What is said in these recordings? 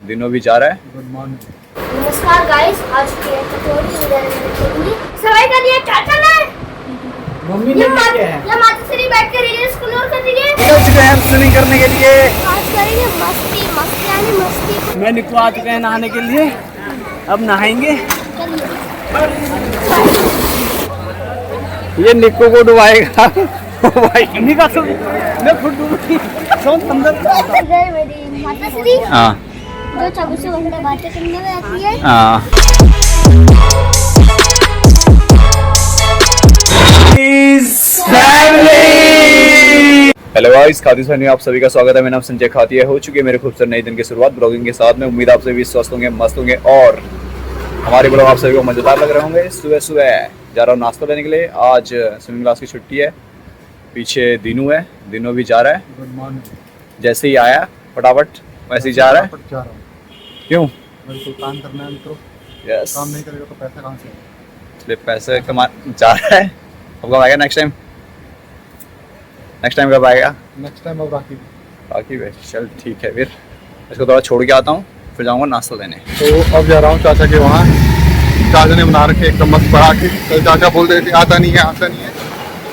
दिनों भी जा रहा है। Good morning. नमस्कार गाइस, आज की कटोरी इधर सवाई का दिया चाचा ने मम्मी ने क्या किया है? ये माता श्री बैठ के रील एक्सप्लोर कर रही है। चल चुके हैं हम स्विमिंग करने के लिए। आज करेंगे मस्ती मस्ती यानी मस्ती। मैं निको आ चुके हैं नहाने के लिए, अब नहाएंगे। ये निक्को को डुबाएगा भाई। निका तो मैं खुद डूबी अंदर। इधर मेरी माता श्री हाँ जो 24 घंटे बातें करने में आती है। हाँ। हेलो गाइस, खाती सनी आप सभी का स्वागत है। मेरा नाम संजय खाती है। हो चुकी है मेरे खूबसूरत नए दिन की शुरुआत ब्लॉगिंग के साथ में। उम्मीद आप सभी स्वस्थ होंगे, मस्त होंगे और हमारे ब्लॉग आप सभी को मजेदार लग रहे होंगे। सुबह सुबह जा रहा हूँ नाश्ता लेने के लिए। आज स्विमिंग क्लास की छुट्टी है। पीछे दिनू है, दिनू भी जा रहा है। Good morning. जैसे ही आया फटाफट वैसे ही जा रहा है। जा रहा हूँ, क्यों? मेरे को काम करना है मित्रों। यस, काम नहीं करेगा तो पैसा कहाँ से? इसलिए पैसे कमा जा रहा है। अब कब आएगा नेक्स्ट टाइम? नेक्स्ट टाइम कब आएगा? नेक्स्ट टाइम अब राखी। बाकी वे चल ठीक है, फिर इसको थोड़ा छोड़ के आता हूँ, फिर जाऊँगा नाश्ता लेने। तो अब जा रहा हूँ चाचा के वहाँ। चाचा ने बना रखे एकदम मस्त पराठे। कल चाचा बोल रहे थे आता नहीं है आता नहीं है।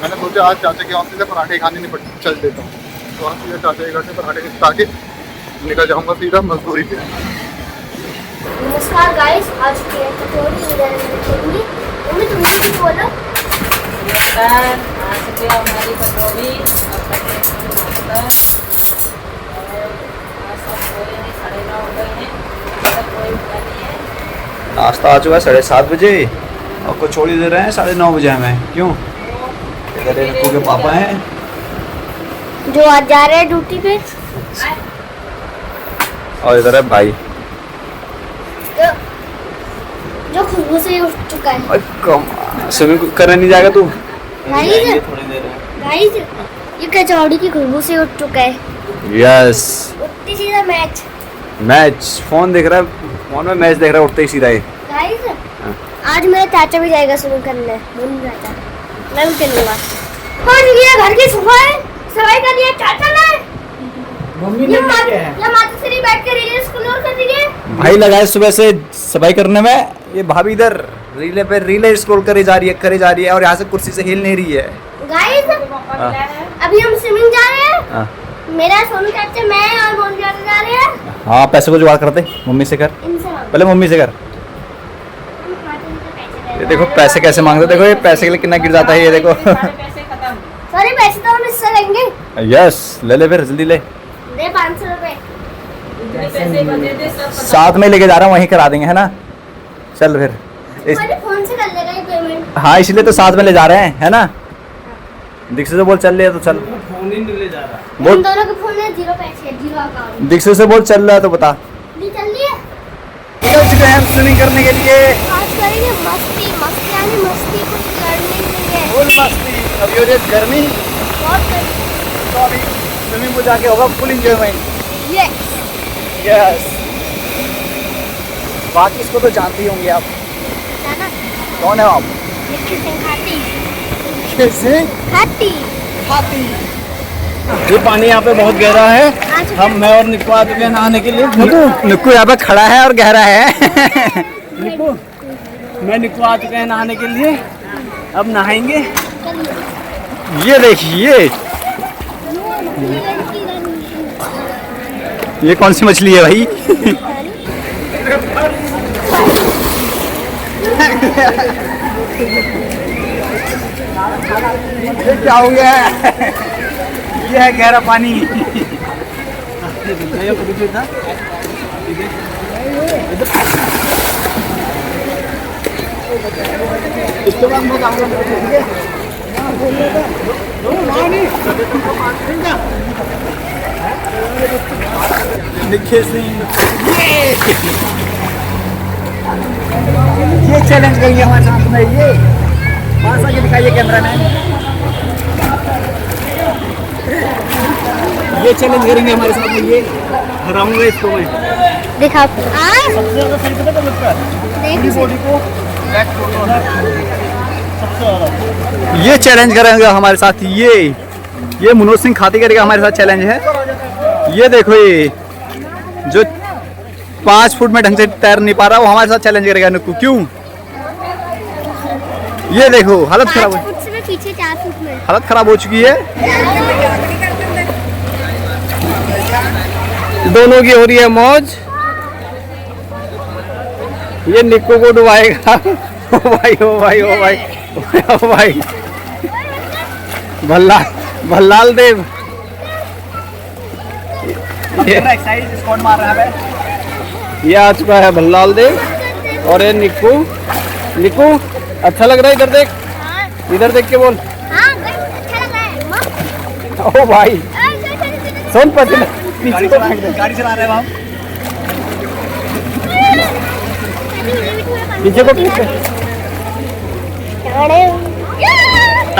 मैंने सोचा आज चाचा के ऑफिस से पराठे खाने नहीं पड़ते, चल देता हूँ। तो वहाँ सीधा चाचा के घर से पराठे खा के निकल जाऊँगा सीधा मजदूरी पे। नमस्कार गाइस, आज की कटोरी इधर मम्मी तुमने कुछ बोला? हमारी कटोरी नाश्ता आ चुका है 7:30 बजे। आपको छोड़ ही दे रहे हैं 9:30 बजे हमें। क्यों? इधर रिक्कू के पापा हैं जो आज जा रहे हैं ड्यूटी पे और इधर है भाई जो खुशबू से उठ चुका है। स्विमिंग करने नहीं जाएगा तू? गाइस ये कचौड़ी की खुशबू से उठ चुका है। यस, उठती सीधा मैच फोन देख रहा है, फोन में मैच देख रहा है उठते ही सीधा ही। गाइस आज मेरा चाचा भी जाएगा स्विमिंग करने। बोल चाचा मैं भी चलूंगा। और ये घर की सफाई का दिया चाचा ने मम्मी ने क्या किया है? ये माता श्री बैठ के रील एक्सप्लोर कर रही है। भाई लगाए सुबह से सफाई करने में। ये भाभी इधर रीले पे रीले स्क्रॉल करे जा रही है और यहाँ से कुर्सी से हिल नहीं रही है। गाइस अभी हम स्विमिंग जा रहे हैं। मेरा सोनू चाचा मैं और मोन चाचा जा रहे हैं। हाँ, पैसे को जुगाड़ करते, मम्मी से कर, इनसे मांगो। पहले मम्मी से कर। ये देखो पैसे कैसे मांगते, देखो ये पैसे के लिए कितना गिर जाता है। ये देखो सारे पैसे तो हम इससे लेंगे। यस, ले फिर जल्दी ले। दे 500 रुपए। साथ में लेके जा रहा हूँ, वहीं करा देंगे, है ना? चल फिर मेरे फोन से कर लेगा ये पेमेंट। हाँ, इसलिए तो साथ में ले जा रहे हैं, है ना? दीक्षित से बोल चल ले तो चल। फोन ही नहीं ले जा रहा। हम बोल दोनों के फोन में 0 पैसे 0 अकाउंट। दीक्षित से बोल चल रहा है तो बता। नहीं चल लिए। चल चुके हैं हम स्विमिंग करने के लिए। आज करेंगे मस्ती मस्ती यानी मस्ती कुछ करने नहीं है। फुल मस्ती। अभी हो रही है गर्मी बहुत करनी तो अभी स्विमिंग पूल जाके होगा फुल एंजॉयमेंट। ये यस, बाकी इसको तो जानते ही होंगे आप। जाना कौन है आप? मिट्टी से खाती कैसे खाती। ये पानी यहाँ पे बहुत गहरा है। आज मैं और निको आ चुके हैं नहाने के लिए। निक्कू यहाँ पे खड़ा है और गहरा है। मैं निको आ चुके हैं नहाने के लिए, अब नहाएंगे। ये देखिए, ये कौन सी मछली है भाई? ये क्या हो गया है? ये है गहरा पानी। ये चैलेंज करेंगे हमारे साथ में। ये पास आके दिखाइए कैमरा मैन। ये चैलेंज करेंगे हमारे साथ में। ये हराऊंगा इसको मैं। दिखा सबसे ज्यादा सही पता क्या लगता है? देख बॉडी को बैक सबसे ज्यादा। ये चैलेंज करेंगे हमारे साथ। ये मनोज सिंह खाती करेगा हमारे साथ चैलेंज है। ये देखो, ये जो 5 फुट में ढंग से तैर नहीं पा रहा, वो हमारे साथ चैलेंज करेगा नुक्कू। क्यों? ये देखो हालत खराब 5 फुट से पीछे 4 फुट में हालत खराब हो चुकी है दोनों की। हो रही है मौज। ये निक्कू को डुबाएगा। ओ भाई ओ भाई ओ भाई ओ भाई, भल्लाल देव ये आ चुका है भल्लाल देव। और ये निक्कू अच्छा लग रहा है? इधर देख, इधर देख के बोल। अच्छा लग रहा है माँ। ओ भाई सुन, पीछे को गाड़ी चला रहे हैं हम, पीछे को पीछे।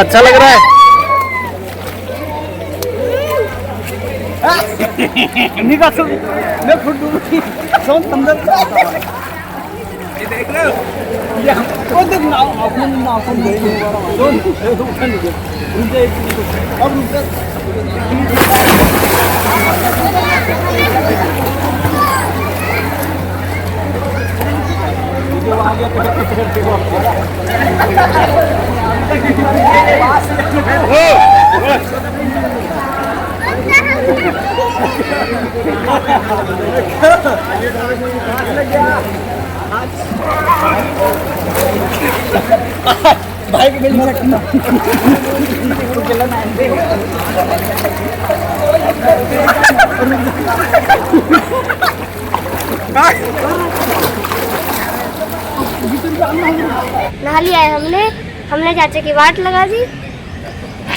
अच्छा लग रहा है? मैं फुट डूबी अंदर। ये देख रहे हो? ये हमको देख भाई के मिल सकता नहा लिया है हमने चाचा की वाट लगा दी।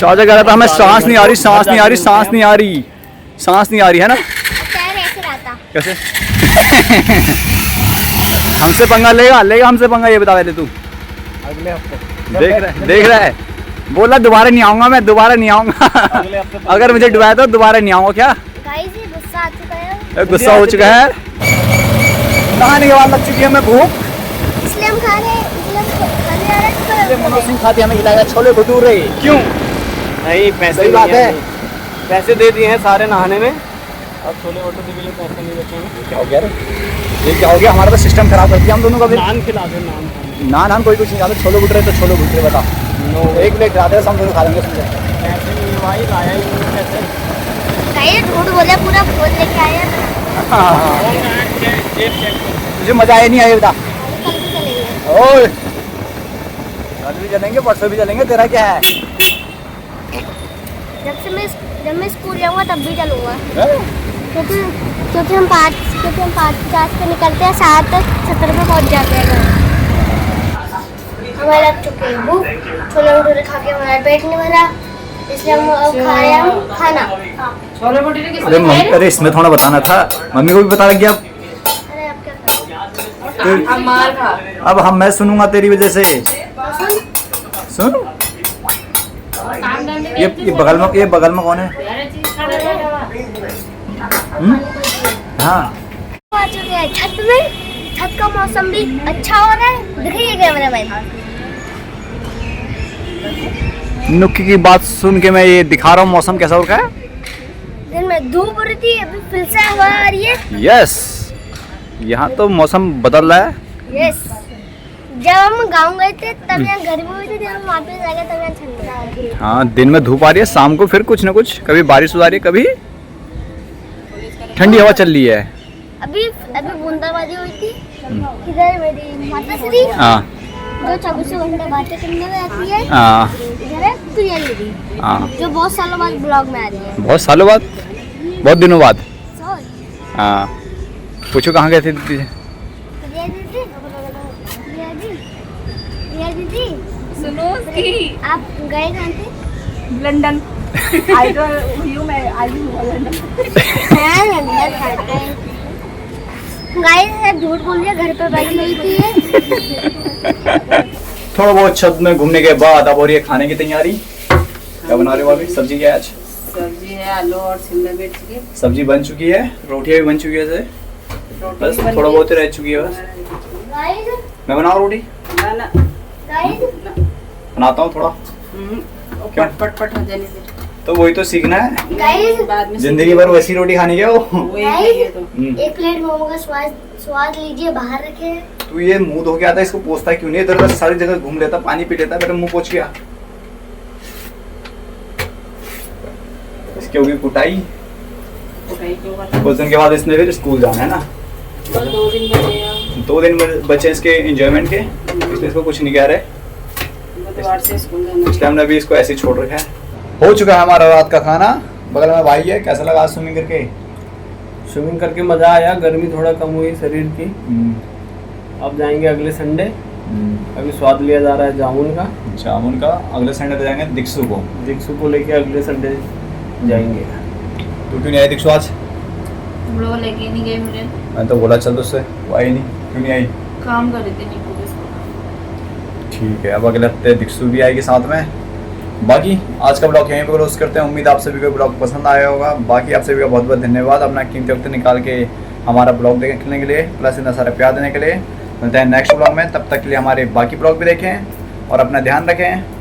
चाचा कह रहा था हमें सांस नहीं आ रही, सांस नहीं आ रही, सांस नहीं आ रही, सांस नहीं आ रही है ना? पैर ऐसे रहता कैसे? हमसे पंगा लेगा हमसे पंगा, ये बता पहले तू। अगले हफ्ते देख रहा है, बोला दोबारा नहीं आऊंगा, मैं दोबारा नहीं आऊंगा। अगर मुझे डुबाया तो दोबारा नहीं आऊंगा। क्या गाइस ये गुस्सा आ चुका है, गुस्सा हो चुका है। नहाने के बाद लग चुकी है हमें भूख, इसलिए हम खा रहे हैं, मनोज सिंह खाती हमें खिलाएगा छोले भटूरे। क्यों? नहीं, पैसे सही बात है, पैसे दे दिए हैं सारे नहाने में, अब छोले भटूरे के लिए पैसे नहीं बचे। क्या हो गया रे? ये क्या हो गया? हमारा तो सिस्टम खराब कर दिया हम दोनों का भी। नान खिला दो, नान कोई कुछ नहीं खा, छोले भटूरे तो छोले भटूरे बता। एक प्लेट खिला दे, हम दोनों खा लेंगे। पैसे नहीं भाई, लाया ही नहीं पैसे। गाइस झूठ बोला, पूरा खोल लेके आया। मुझे मजा आया नहीं आया बता। कल भी चलेंगे। ओए कल भी चलेंगे, परसों भी चलेंगे, तेरा क्या है? जब मैं स्कूल जाऊंगा तब भी चलूंगा, क्योंकि हम 5:50 पे निकलते हैं, 7:70 पे पहुंच जाते हैं घर। हमें लग चुकी है भूख, छोले भटूरे खा के हमारा पेट नहीं भरा, इसलिए हम अब खा रहे हैं खाना। छोले भटूरे किसने अरे इसमें थोड़ा बताना था, मम्मी को भी बता लग गया। अरे अब क्या करें? अब मार खा। अब मैं सुनूंगा तेरी वजह से। सुन, ये बगल में कौन है? हाँ, आ चुके हैं छत में। छत का मौसम भी अच्छा हो रहा है, दिखाइए कैमरा मैन। नुक्की की बात सुन के मैं ये दिखा रहा हूँ मौसम कैसा हो रहा है। दिन में धूप हो रही थी, अभी फिर से हवा आ रही है। यस, यहाँ तो मौसम बदल रहा है। यस, जब हम गाँव गए थे तब यहाँ गर्मी हुई थी, जब हम वापस आ गए तब यहाँ ठंडी आ रही है। हाँ, दिन में धूप आ रही है, शाम को फिर कुछ ना कुछ, कभी बारिश हो रही है, कभी ठंडी हवा चल रही है। अभी बूंदाबांदी हुई थी। इधर मेरी माता श्री हाँ जो 24 घंटे बातें करने में आती है। हाँ इधर है प्रिया दीदी, हाँ, जो बहुत सालों बाद ब्लॉग में आ रही है। बहुत सालों बाद, बहुत दिनों बाद। सॉरी हाँ, पूछो कहाँ गए थे दीदी? प्रिया दीदी, प्रिया दी, प्रिया दीदी सुनो कि आप गए कहाँ थे? लंदन। आई तो यू मैं आई हूँ लंदन। गाइस झूठ बोल दिया, घर पे बैठी हुई थी। थोड़ा बहुत छत में घूमने के बाद अब हो रही है खाने की तैयारी। क्या बना रहे हो अभी? सब्जी क्या है आज? सब्जी है आलू और शिमला मिर्च की। सब्जी बन चुकी है, रोटियां भी बन चुकी है, बस थोड़ा बहुत ही रह चुकी है बस। गाइस मैं बनाऊँ रोटी? ना गाइस बनाता हूँ थोड़ा। वो पट हो जाने दे। तो वही तो सीखना है, गाइस बाद में जिंदगी भर वैसी रोटी खानी क्या वो। वही खाइए तो एक प्लेट मोमो का स्वाद लीजिए, बाहर रखे। तू ये मुंह धो के आता है, इसको पोंछता क्यों नहीं? इधर उधर सारी जगह घूम लेता, पानी पी लेता, बेटा मुंह पोंछ गया। इसकी होगी कुटाई। खाइए क्यों करते कुछ दिन के बाद इसने फिर स्कूल जाना है ना, बस 2 दिन बचे 2 दिन बचे इसके एंजॉयमेंट के, इसलिए इसको कुछ नहीं कह रहे। बुधवार से स्कूल जाना इस टाइम ने भी इसको ऐसे ही छोड़ रखा है। हो चुका है हमारा रात का खाना, बगल में भाई है। कैसा लगा स्विमिंग करके? स्विमिंग करके मज़ा आया, गर्मी थोड़ा कम हुई शरीर की। अब जाएंगे अगले संडे, अभी स्वाद लिया जा रहा है जामुन का। जामुन का अगले संडे जाएंगे दिक्सू को। दिक्सू को लेके अगले संडे जाएंगे। तू क्यों नहीं आई दिक्सू आज? हम लोग लेके नहीं गए, मुझे मैं तो बोला चल तुझसे, वो आई नहीं। क्यों नहीं आई? काम कर रहे थे नहीं पूरे। ठीक है, अब अगले हफ्ते दिक्सू भी आएगी साथ में। बाकी आज का ब्लॉग यहीं पर क्लोज करते हैं। उम्मीद आप सभी को ब्लॉग पसंद आया होगा। बाकी आप सभी का बहुत बहुत धन्यवाद अपना कीमती वक्त निकाल के हमारा ब्लॉग देखने के लिए, प्लस इतना सारा प्यार देने के लिए। मिलते हैं नेक्स्ट ब्लॉग में, तब तक के लिए हमारे बाकी ब्लॉग भी देखें और अपना ध्यान रखें।